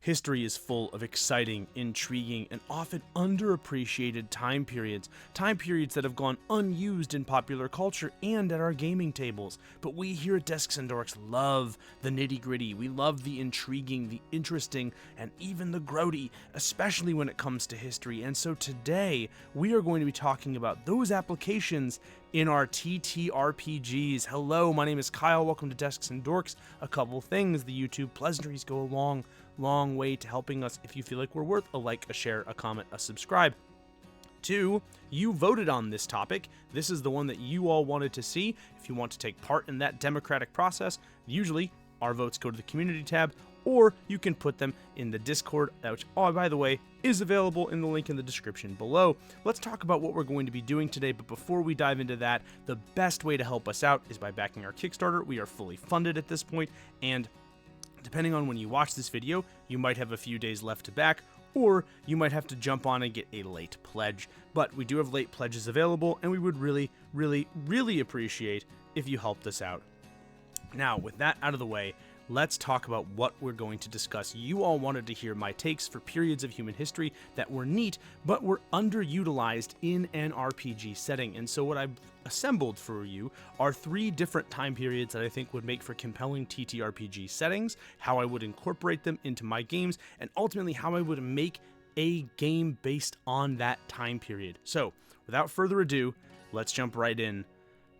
History is full of exciting, intriguing, and often underappreciated time periods that have gone unused in popular culture and at our gaming tables. But we here at Desks and Dorks love the nitty-gritty. We love the intriguing, the interesting, and even the grody, especially when it comes to history. And so today, we are going to be talking about those applications in our TTRPGs. Hello, my name is Kyle. Welcome to Desks and Dorks. A couple things. The YouTube pleasantries go a long way to helping us. If you feel like we're worth a like, a share, a comment, a subscribe. 2, you voted on this topic. This is the one that you all wanted to see. If you want to take part in that democratic process, usually our votes go to the community tab, or you can put them in the Discord, which, oh, by the way, is available in the link in the description below. Let's talk about what we're going to be doing today, but before we dive into that, the best way to help us out is by backing our Kickstarter. We are fully funded at this point, and depending on when you watch this video, you might have a few days left to back, or you might have to jump on and get a late pledge. But we do have late pledges available, and we would really appreciate if you helped us out. Now, with that out of the way, let's talk about what we're going to discuss. You all wanted to hear my takes for periods of human history that were neat, but were underutilized in an RPG setting. And so what I've assembled for you are 3 different time periods that I think would make for compelling TTRPG settings, how I would incorporate them into my games, and ultimately how I would make a game based on that time period. So, without further ado, let's jump right in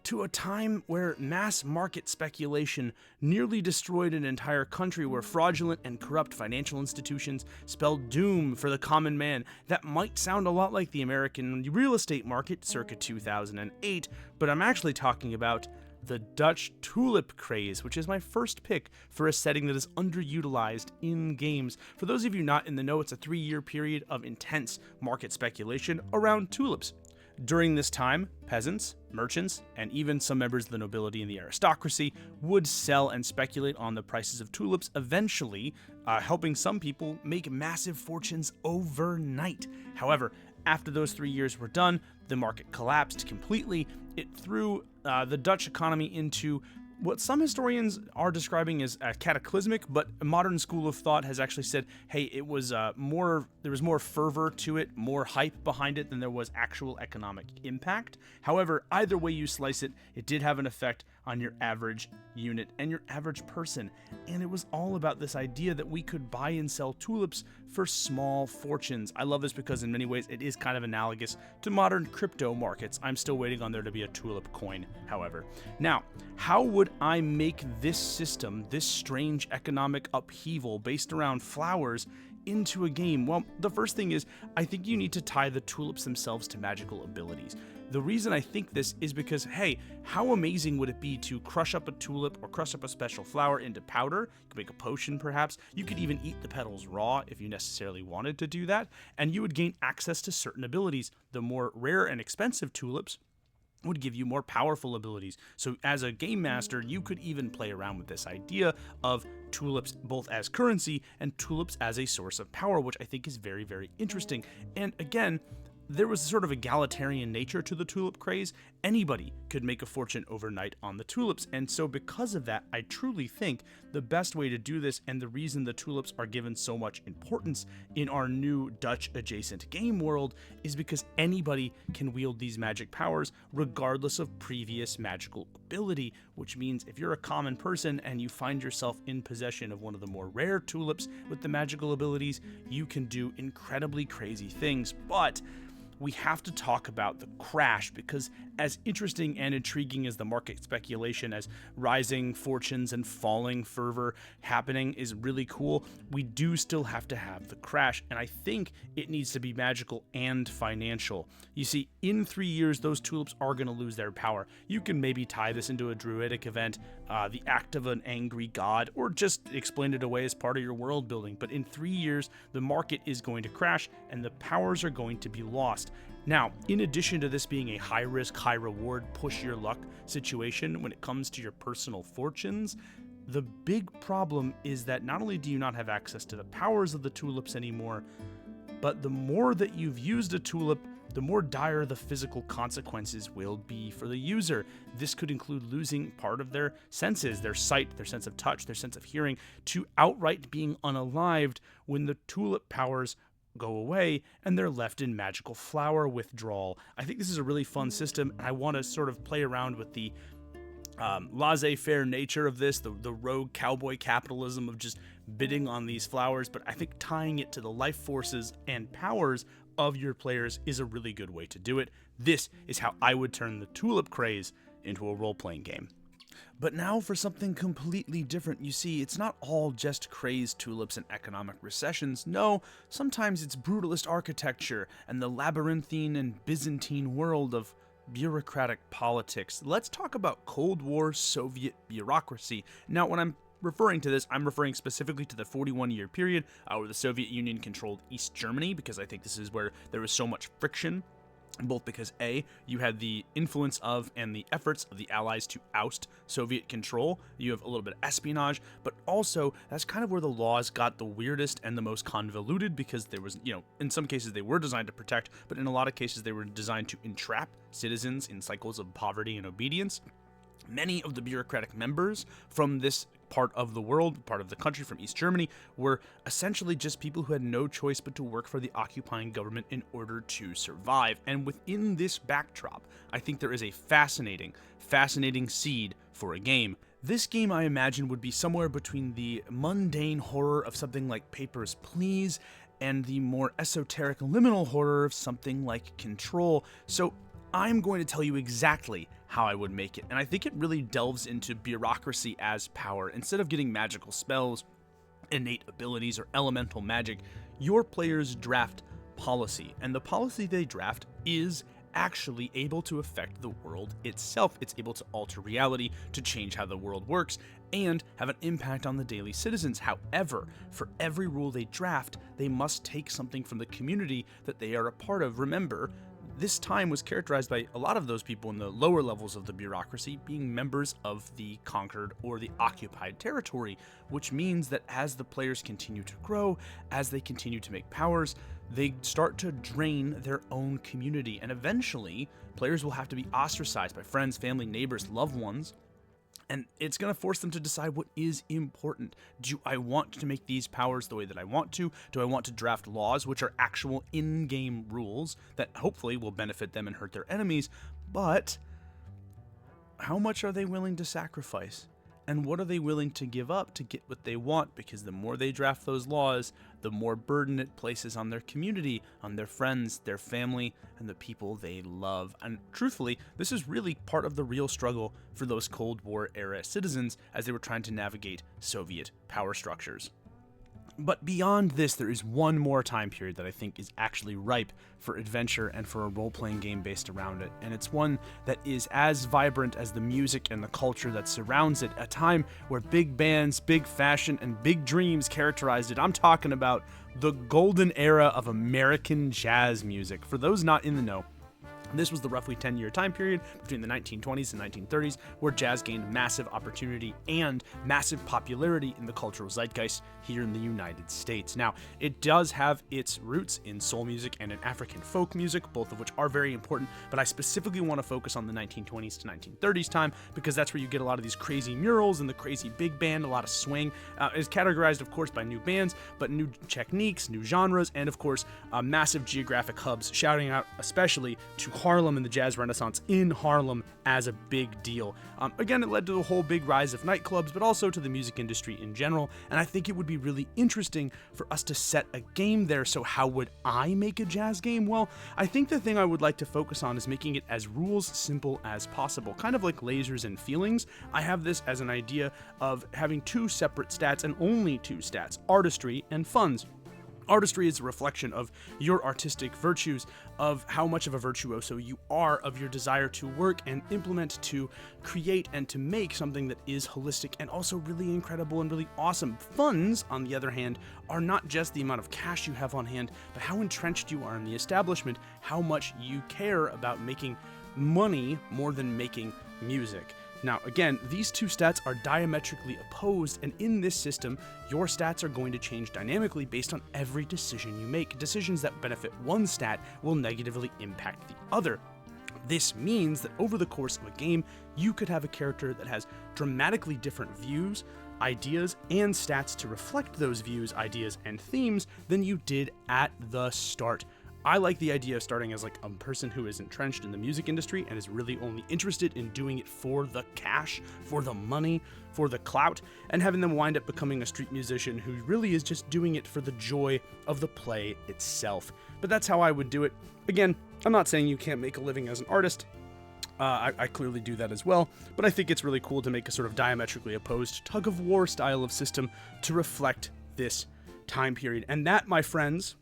to a time where mass market speculation nearly destroyed an entire country, where fraudulent and corrupt financial institutions spelled doom for the common man. That might sound a lot like the American real estate market circa 2008, but I'm actually talking about the Dutch Tulip craze, which is my first pick for a setting that is underutilized in games. For those of you not in the know, it's a 3-year period of intense market speculation around tulips. During this time, peasants, merchants, and even some members of the nobility and the aristocracy would sell and speculate on the prices of tulips, eventually helping some people make massive fortunes overnight. However, after those 3 years were done, the market collapsed completely. It threw the Dutch economy into what some historians are describing as cataclysmic, but a modern school of thought has actually said, hey, it was there was more fervor to it, more hype behind it than there was actual economic impact. However, either way you slice it, it did have an effect on your average unit and your average person. And it was all about this idea that we could buy and sell tulips for small fortunes. I love this because in many ways it is kind of analogous to modern crypto markets. I'm still waiting on there to be a tulip coin, however. Now, how would I make this system, this strange economic upheaval based around flowers, into a game? Well, the first thing is, I think you need to tie the tulips themselves to magical abilities. The reason I think this is because, hey, how amazing would it be to crush up a tulip or crush up a special flower into powder? You could make a potion, perhaps. You could even eat the petals raw if you necessarily wanted to do that, and you would gain access to certain abilities. The more rare and expensive tulips would give you more powerful abilities. So as a game master, you could even play around with this idea of tulips both as currency and tulips as a source of power, which I think is very interesting. And again, there was sort of egalitarian nature to the tulip craze. Anybody could make a fortune overnight on the tulips, and so because of that, I truly think the best way to do this, and the reason the tulips are given so much importance in our new Dutch adjacent game world, is because anybody can wield these magic powers regardless of previous magical ability, which means if you're a common person and you find yourself in possession of one of the more rare tulips with the magical abilities, you can do incredibly crazy things. But we have to talk about the crash, because as interesting and intriguing as the market speculation, as rising fortunes and falling fervor happening is really cool, we do still have to have the crash, and I think it needs to be magical and financial. You see, in 3 years, those tulips are going to lose their power. You can maybe tie this into a druidic event, the act of an angry god, or just explain it away as part of your world building, but in 3 years, the market is going to crash, and the powers are going to be lost. Now, in addition to this being a high-risk, high-reward, push-your-luck situation when it comes to your personal fortunes, the big problem is that not only do you not have access to the powers of the tulips anymore, but the more that you've used a tulip, the more dire the physical consequences will be for the user. This could include losing part of their senses, their sight, their sense of touch, their sense of hearing, to outright being unalived when the tulip powers go away and they're left in magical flower withdrawal. I think this is a really fun system, and I want to sort of play around with the laissez-faire nature of this, the rogue cowboy capitalism of just bidding on these flowers, but I think tying it to the life forces and powers of your players is a really good way to do it. This is how I would turn the Tulip craze into a role-playing game. But now for something completely different. You see, it's not all just crazed tulips and economic recessions. No, sometimes it's brutalist architecture and the labyrinthine and Byzantine world of bureaucratic politics. Let's talk about Cold War Soviet bureaucracy. Now, when I'm referring to this, I'm referring specifically to the 41-year period where the Soviet Union controlled East Germany, because I think this is where there was so much friction. Both because A, you had the influence of and the efforts of the Allies to oust Soviet control, you have a little bit of espionage, but also that's kind of where the laws got the weirdest and the most convoluted, because there was, in some cases they were designed to protect, but in a lot of cases they were designed to entrap citizens in cycles of poverty and obedience. Many of the bureaucratic members from this part of the world, part of the country, from East Germany, were essentially just people who had no choice but to work for the occupying government in order to survive. And within this backdrop, I think there is a fascinating seed for a game. This game, I imagine, would be somewhere between the mundane horror of something like Papers, Please and the more esoteric liminal horror of something like Control. So I'm going to tell you exactly how I would make it, and I think it really delves into bureaucracy as power. Instead of getting magical spells, innate abilities, or elemental magic, your players draft policy, and the policy they draft is actually able to affect the world itself. It's able to alter reality, to change how the world works, and have an impact on the daily citizens. However, for every rule they draft, they must take something from the community that they are a part of. Remember, this time was characterized by a lot of those people in the lower levels of the bureaucracy being members of the conquered or the occupied territory, which means that as the players continue to grow, as they continue to make powers, they start to drain their own community, and eventually players will have to be ostracized by friends, family, neighbors, loved ones. And it's going to force them to decide what is important. Do I want to make these powers the way that I want to? Do I want to draft laws, which are actual in-game rules that hopefully will benefit them and hurt their enemies? But how much are they willing to sacrifice? And what are they willing to give up to get what they want? Because the more they draft those laws, the more burden it places on their community, on their friends, their family, and the people they love. And truthfully, this is really part of the real struggle for those Cold War era citizens as they were trying to navigate Soviet power structures. But beyond this, there is one more time period that I think is actually ripe for adventure and for a role-playing game based around it, and it's one that is as vibrant as the music and the culture that surrounds it, a time where big bands, big fashion, and big dreams characterized it. I'm talking about the golden era of American jazz music. For those not in the know, this was the roughly 10-year time period between the 1920s and 1930s where jazz gained massive opportunity and massive popularity in the cultural zeitgeist here in the United States. Now, it does have its roots in soul music and in African folk music, both of which are very important, but I specifically want to focus on the 1920s to 1930s time because that's where you get a lot of these crazy murals and the crazy big band, a lot of swing. It's categorized, of course, by new bands, but new techniques, new genres, and, of course, massive geographic hubs shouting out especially to Harlem and the Jazz Renaissance in Harlem as a big deal. Again, it led to the whole big rise of nightclubs, but also to the music industry in general, and I think it would be really interesting for us to set a game there. So how would I make a jazz game? Well, I think the thing I would like to focus on is making it as rules simple as possible, kind of like lasers and feelings. I have this as an idea of having two separate stats and only two stats, artistry and funds. Artistry is a reflection of your artistic virtues, of how much of a virtuoso you are, of your desire to work and implement, to create and to make something that is holistic and also really incredible and really awesome. Funds, on the other hand, are not just the amount of cash you have on hand, but how entrenched you are in the establishment, how much you care about making money more than making music. Now, again, these two stats are diametrically opposed, and in this system, your stats are going to change dynamically based on every decision you make. Decisions that benefit one stat will negatively impact the other. This means that over the course of a game, you could have a character that has dramatically different views, ideas, and stats to reflect those views, ideas, and themes than you did at the start. I like the idea of starting as like a person who is entrenched in the music industry and is really only interested in doing it for the cash, for the money, for the clout, and having them wind up becoming a street musician who really is just doing it for the joy of the play itself. But that's how I would do it. Again, I'm not saying you can't make a living as an artist. I clearly do that as well, but I think it's really cool to make a sort of diametrically opposed tug-of-war style of system to reflect this time period. And that, my friends,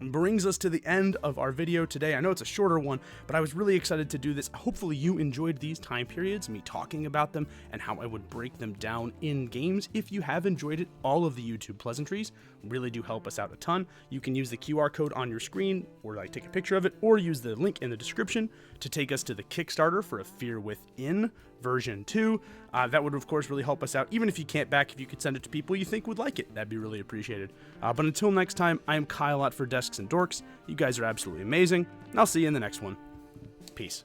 brings us to the end of our video today. I know it's a shorter one, but I was really excited to do this. Hopefully you enjoyed these time periods, me talking about them and how I would break them down in games. If you have enjoyed it, all of the YouTube pleasantries really do help us out a ton. You can use the QR code on your screen, or like take a picture of it, or use the link in the description to take us to the Kickstarter for A Fear Within version 2. That would of course really help us out. Even if you can't back, if you could send it to people you think would like it, that'd be really appreciated. But until next time, I am Kyle for Desks and Dorks. You guys are absolutely amazing, and I'll see you in the next one. Peace.